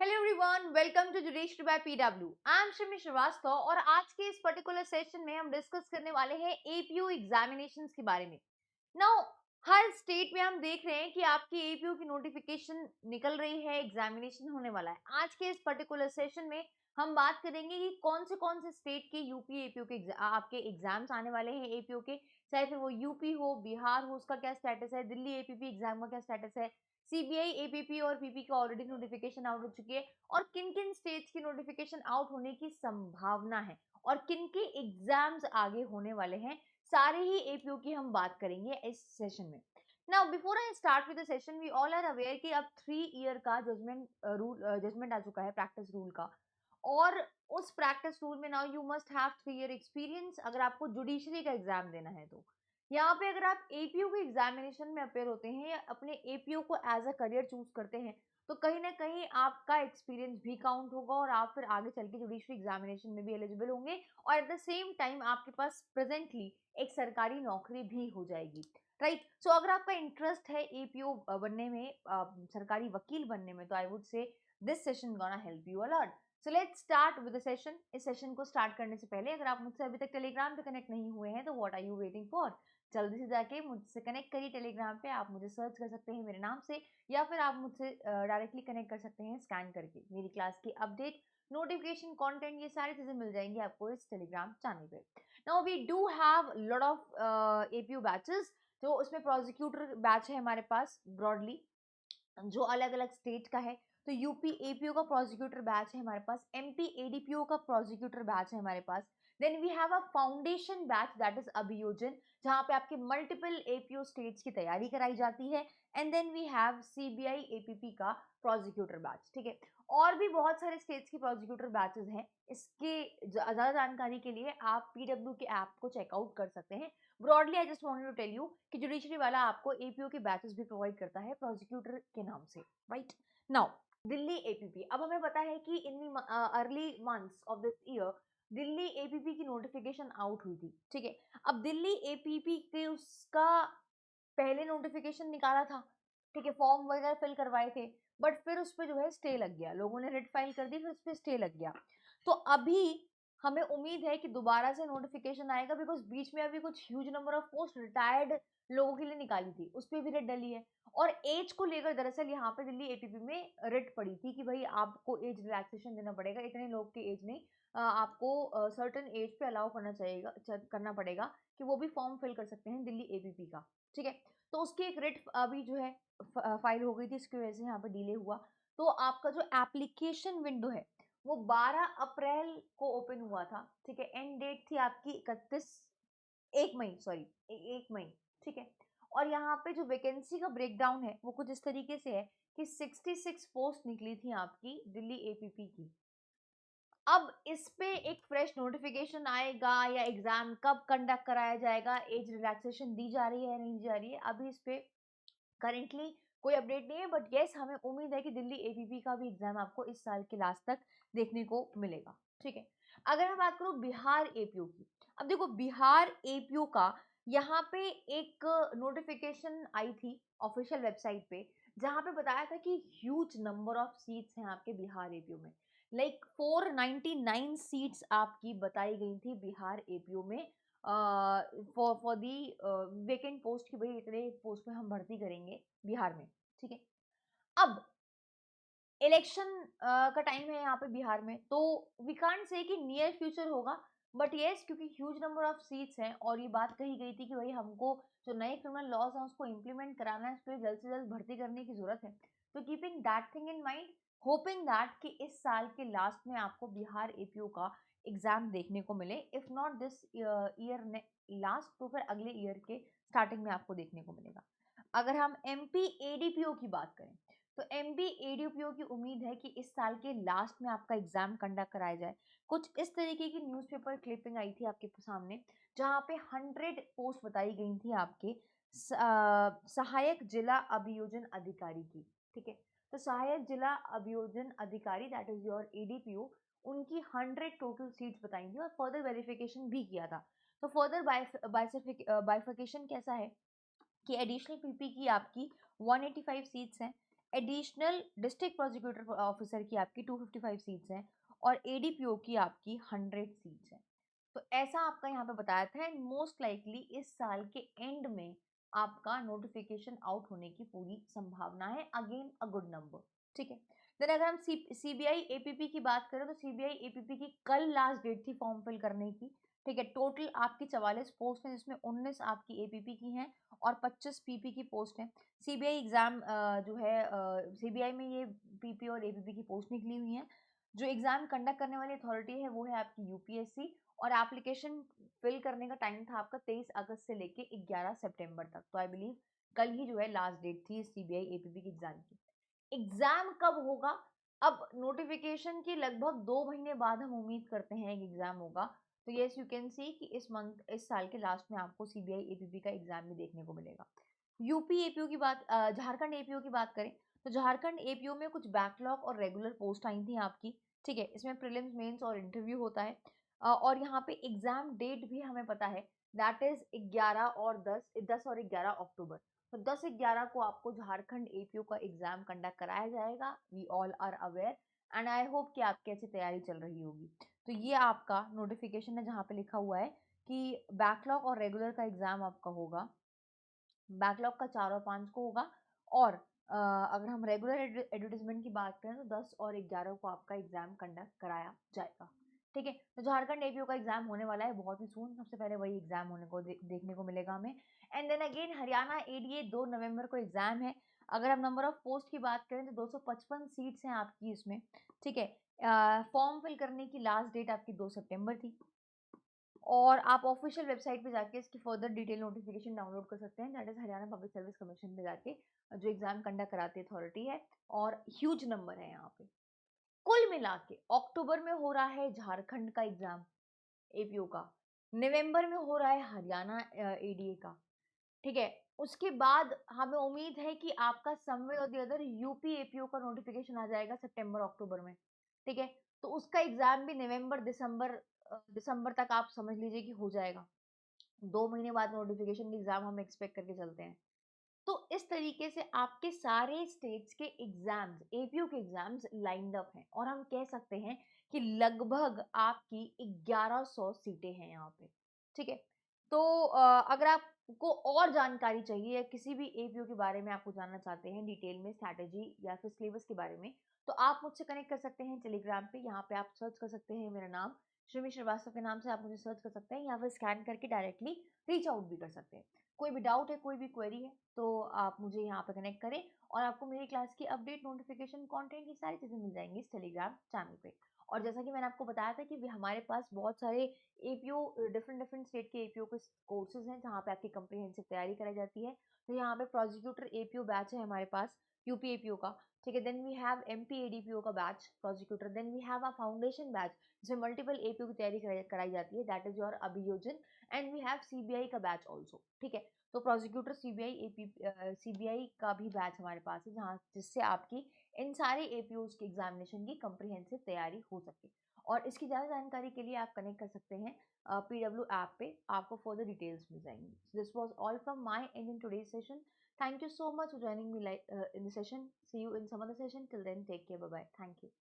Hello everyone, welcome to judiciary by PW. I am Shami Srivastava और आज के इस पर्टिकुलर सेशन में हम डिस्कस करने वाले हैं एपीयू एग्जामिनेशंस के बारे में। नाउ हर स्टेट में हम देख रहे हैं कि आपकी एपीयू की नोटिफिकेशन निकल रही है, एग्जामिनेशन होने वाला है। आज के इस पर्टिकुलर सेशन में हम बात करेंगे कि कौन से स्टेट के यूपी एपीयू के आपके एग्जाम्स आने वाले हैं एपीयू के, चाहे फिर वो यूपी हो, बिहार हो, उसका क्या स्टेटस है, दिल्ली एपीपी एग्जाम का क्या स्टेटस है, सीबीआई एपीपी और पीपी का ऑलरेडी नोटिफिकेशन आउट हो चुकी है और किन किन स्टेट्स की नोटिफिकेशन आउट होने की संभावना है और किन के एग्जाम्स आगे होने वाले हैं, सारे ही एपीयू की हम बात करेंगे इस सेशन में। Now before I start with the session, we all are aware कि अब 3 ईयर का जजमेंट आ चुका है प्रैक्टिस रूल का। और उस प्रैक्टिस रूल में now you must have 3 year experience अगर आपको जुडिशरी का एग्जाम देना है। तो यहाँ पे अगर आप एपीयू के एग्जामिनेशन में अपेयर होते हैं या अपने एपीयू को एज अ करियर चूज करते हैं, तो कहीं ना कहीं आपका एक्सपीरियंस भी काउंट होगा और आप फिर आगे चल के जुडिशरी एग्जामिनेशन में भी एलिजिबल होंगे और एट द सेम टाइम आपके पास प्रेजेंटली एक सरकारी नौकरी भी हो जाएगी। राइट, सो अगर आपका इंटरेस्ट है एपीयू बनने में, सरकारी वकील बनने में, तो I would say this session gonna help you a lot. So let's start with the session. इस सेशन को स्टार्ट करने से पहले अगर आप मुझसे अभी तक टेलीग्राम पे कनेक्ट नहीं हुए हैं तो what are you waiting for, जल्दी से जाके मुझसे कनेक्ट करिए टेलीग्राम पे। आप मुझे सर्च कर सकते हैं मेरे नाम से या फिर आप मुझसे डायरेक्टली कनेक्ट कर सकते हैं स्कैन करके। मेरी क्लास की अपडेट, नोटिफिकेशन, कंटेंट, ये सारी चीजें मिल जाएंगी आपको इस टेलीग्राम चैनल पे। Now we do have lot of APU batches. तो उसमें प्रोसिक्यूटर बैच है हमारे पास ब्रॉडली, जो अलग अलग स्टेट का है। तो यूपी एपीओ का प्रोसिक्यूटर बैच है हमारे पास, एमपी एडीपीओ का प्रोसिक्यूटर बैच है हमारे पास। Then we have a foundation batch that is अभियोजन, जहां पे आपके मल्टीपल एपीओ स्टेट्स की तैयारी कराई जाती है। And then we have CBI APP का प्रोसिक्यूटर बैच। ठीक है, और भी बहुत सारे स्टेट्स की प्रोसिक्यूटर बैचेस हैं। इसके ज्यादा जानकारी के लिए आप पीडब्ल्यू के ऐप को चेकआउट कर सकते हैं। Broadly I just wanted to tell you कि जुडिशरी वाला आपको एपीओ के बैचेस भी प्रोवाइड करता है प्रोसिक्यूटर के नाम से। राइट, नाउ दिल्ली एपीपी, अब हमें पता है कि in early months of this year Delhi APP की नोटिफिकेशन आउट हुई थी। ठीक है, अब दिल्ली एपीपी के उसका पहले नोटिफिकेशन निकाला था, ठीक है, फॉर्म वगैरह फिल करवाए थे, बट फिर उस पर जो है स्टे लग गया, लोगों ने रिट फाइल कर दी, फिर उस पर स्टे लग गया। तो अभी हमें उम्मीद है कि दोबारा से नोटिफिकेशन आएगा, बिकॉज बीच में अभी कुछ huge number of post retired लोगों के लिए निकाली थी, उस पर भी रिट डली है। और एज को लेकर दरअसल यहाँ पे दिल्ली एपीपी में रिट पड़ी थी कि भाई आपको एज रिलैक्सेशन देना पड़ेगा, इतने लोग की एज नहीं, आपको सर्टन एज पे अलाउ करना पड़ेगा कि वो भी फॉर्म फिल कर सकते हैं दिल्ली एपीपी का। ठीक है, तो उसकी एक रिट अभी जो है फाइल हो गई थी, इसकी वजह से यहाँ पे डिले हुआ। तो आपका जो एप्लीकेशन विंडो है वो 12 अप्रैल को ओपन हुआ था। ठीक है, एंड डेट थी आपकी 1 मई, सॉरी 1 मई। ठीक है, और यहाँ पे जो वैकेंसी का ब्रेकडाउन है वो कुछ इस तरीके से है कि 66 पोस्ट निकली थी आपकी दिल्ली एपीपी की। अब इस पे एक फ्रेश नोटिफिकेशन आएगा या एग्जाम कब कंडक्ट कराया जाएगा, एज रिलैक्सेशन दी जा रही है या नहीं दी जा रही है, अभी इस पे करेंटली कोई अपडेट नहीं है। बट यस, हमें उम्मीद है कि दिल्ली एपीपी का भी एग्जाम आपको इस साल के लास्ट तक देखने को मिलेगा। ठीक है, अगर मैं बात करूं बिहार एपीयू की, अब देखो बिहार एपीयू का यहाँ पे एक नोटिफिकेशन आई थी ऑफिशियल वेबसाइट पे, जहाँ पे बताया था कि ह्यूज नंबर ऑफ सीट्स हैं आपके बिहार एपीयू में। लाइक 499 सीट्स आपकी बताई गई थी बिहार एपीयू में, फॉर दी वेकेंट पोस्ट की, भाई इतने पोस्ट में हम भर्ती करेंगे बिहार में। ठीक है, अब इलेक्शन का टाइम है यहाँ पे बिहार में, तो वी कांट से कि नियर फ्यूचर होगा, बट यस क्योंकि ह्यूज नंबर ऑफ सीट्स हैं और ये बात कही गई थी कि भाई हमको जो नए क्रिमिनल लॉज हैं उसको इम्प्लीमेंट कराना है, इसके लिए जल्द से जल्द भर्ती करने की जरूरत है। तो keeping that thing in mind, hoping that कि इस साल के लास्ट में आपको बिहार एपीयू का एग्जाम देखने को मिले, if not this year last तो फिर अगले ईयर के स्टार्टिंग में आपको देखने को मिलेगा। अगर हम एमपी एडीपीओ की बात करें, तो एमपी एडीपीओ की उम्मीद है कि इस साल के लास्ट में आपका एग्जाम कंडक्ट कराया जाए। कुछ इस तरीके की न्यूज़पेपर क्लिपिंग आई थी आपके सामने, जहां पे 100 पोस्ट बताई गई थी आपके सहायक जिला अभियोजन अधिकारी की। ठीक है, तो सहायक जिला अभियोजन अधिकारी दैट इज योर एडीपीओ, उनकी 100 टोटल सीट्स बताई थी और फर्दर वेरिफिकेशन भी किया था। तो फर्दर बाइफर्केशन कैसा है कि एडिशनल पीपी की आपकी 185 सीट्स हैं, एडिशनल डिस्ट्रिक्ट प्रोसिक्यूटर ऑफिसर की आपकी 255 सीट्स हैं और एडीपीओ की आपकी 100 सीट्स हैं। तो ऐसा आपका यहाँ पे बताया था एंड मोस्ट लाइकली इस साल के एंड में आपका नोटिफिकेशन आउट होने की पूरी संभावना है। अगेन अ गुड नंबर, ठीक है। देन अगर हम सीबीआई एपीपी की बात करें तो सीबीआई एपीपी की कल लास्ट डेट थी फॉर्म फिल करने की, ठीक है। टोटल आपकी 44 पोस्ट हैं जिसमें 19 आपकी एपीपी की हैं और 25 पीपी की पोस्ट हैं। सीबीआई एग्जाम जो है सीबीआई में ये पीपी और एपीपी की पोस्ट निकली हुई हैं। जो एग्जाम कंडक्ट करने वाली अथॉरिटी है वो है आपकी यूपीएससी और एप्लीकेशन फिल करने का टाइम था आपका 23 अगस्त से लेके 11 सितंबर तक। तो आई बिलीव कल ही जो है लास्ट डेट थी सीबीआई एपीपी की एग्जाम की। एग्जाम कब होगा? अब नोटिफिकेशन के लगभग 2 महीने बाद हम उम्मीद करते हैं एक एग्जाम होगा। तो यस यू कैन सी कि इस साल के लास्ट में आपको सीबीआई एपीपी का एग्जाम भी देखने को मिलेगा। यूपी एपीओ की बात झारखंड एपीओ की बात करें तो झारखंड एपीओ में कुछ बैकलॉग और रेगुलर पोस्ट आई थी आपकी, ठीक है। इसमें प्रीलिम्स मेंस और इंटरव्यू होता है और यहाँ पे एग्जाम डेट भी हमें पता है, दैट इज 11 और 10 और 11 अक्टूबर। तो 10-11 को आपको झारखंड एपीओ का एग्जाम कंडक्ट कराया जाएगा। We all are aware and I hope कि आपकी ऐसी तैयारी चल रही होगी। तो ये आपका नोटिफिकेशन है जहाँ पे लिखा हुआ है कि बैकलॉग और रेगुलर का एग्जाम आपका होगा। बैकलॉग का 4 और 5 को होगा और अगर हम रेगुलर एडवर्टीजमेंट की बात करें तो 10 और 11 को आपका एग्जाम कंडक्ट कराया जाएगा, ठीक है। तो झारखंड एपीओ का एग्जाम होने वाला है बहुत ही सून, सबसे पहले वही एग्जाम होने को देखने को मिलेगा हमें। And then again Haryana ADA 2 नवंबर को एग्जाम है। अगर हम नंबर ऑफ पोस्ट की बात करें तो 255 सीट्स हैं आपकी इसमें, ठीक है। फॉर्म फिल करने की लास्ट डेट आपकी 2 सितंबर थी और आप ऑफिशियल वेबसाइट पे जाके इसकी फर्दर डिटेल नोटिफिकेशन डाउनलोड कर सकते हैं, that is Haryana public service commission पे जाके जो एग्जाम कंडक्ट कराती अथॉरिटी है और ह्यूज नंबर है यहाँ पे। कुल मिला के अक्टूबर में हो रहा है झारखंड का एग्जाम एपीओ का, नवंबर में हो रहा है हरियाणा एडीए का, ठीक है। उसके बाद हमें उम्मीद है कि आपका समवेयर और द अदर यूपी एपीओ का नोटिफिकेशन आ जाएगा सितंबर अक्टूबर में, ठीक है। तो उसका एग्जाम भी नवंबर दिसंबर तक आप समझ लीजिए कि हो जाएगा। 2 महीने बाद नोटिफिकेशन एग्जाम हम एक्सपेक्ट करके चलते हैं। तो इस तरीके से आपके सारे स्टेट्स के एग्जाम्स एपीयू के एग्जाम्स लाइंड अप हैं और हम कह सकते हैं कि लगभग आपकी 1100 सीटें हैं यहाँ पे, ठीक है। तो अगर आपको और जानकारी चाहिए या किसी भी एपीयू के बारे में आपको जानना चाहते हैं डिटेल में स्ट्रैटेजी या फिर सिलेबस के बारे में, तो आप मुझसे कनेक्ट कर सकते हैं टेलीग्राम पे। यहाँ पे आप सर्च कर सकते हैं मेरा नाम श्रीमी श्रीवास्तव के नाम से आप मुझे सर्च कर सकते हैं या फिर स्कैन करके डायरेक्टली रीच आउट भी कर सकते हैं। कोई भी डाउट है कोई भी क्वेरी है तो आप मुझे यहाँ पे कनेक्ट करें और आपको मेरी क्लास की अपडेट नोटिफिकेशन कंटेंट ये सारी चीज़ें मिल जाएंगी इस टेलीग्राम चैनल पे। और जैसा कि मैंने आपको बताया था कि हमारे पास बहुत सारे एपीओ डिफरेंट डिफरेंट स्टेट के एपीओ के कोर्सेज हैं जहाँ पे आपकी कंप्रीहेंसिव तैयारी कराई जाती है। तो यहाँ पे प्रोसिक्यूटर एपीओ बैच है हमारे पास यूपी एपीओ का, ठीक है। Then we have MP ADPO का batch prosecutor, then we have a foundation batch जिसमें मल्टीपल एपीओ की तैयारी कराई जाती है, दैट इज योर अभियोजन। एंड वी हैव सीबीआई का बैच ऑल्सो, ठीक है। तो प्रोसिक्यूटर सीबीआई का भी बैच हमारे पास है जहाँ जिससे आपकी इन सारे एपीओज के एग्जामिनेशन की कंप्रीहेंसिव तैयारी हो सके। और इसकी ज़्यादा जानकारी के लिए आप कनेक्ट कर सकते हैं पीडब्ल्यू ऐप पे, आपको फर्दर डिटेल्स मिल जाएंगी। This was all from my and in today's session. Thank you so much for joining me in the session. See you in some other session. Till then, take care. Bye bye. Thank you.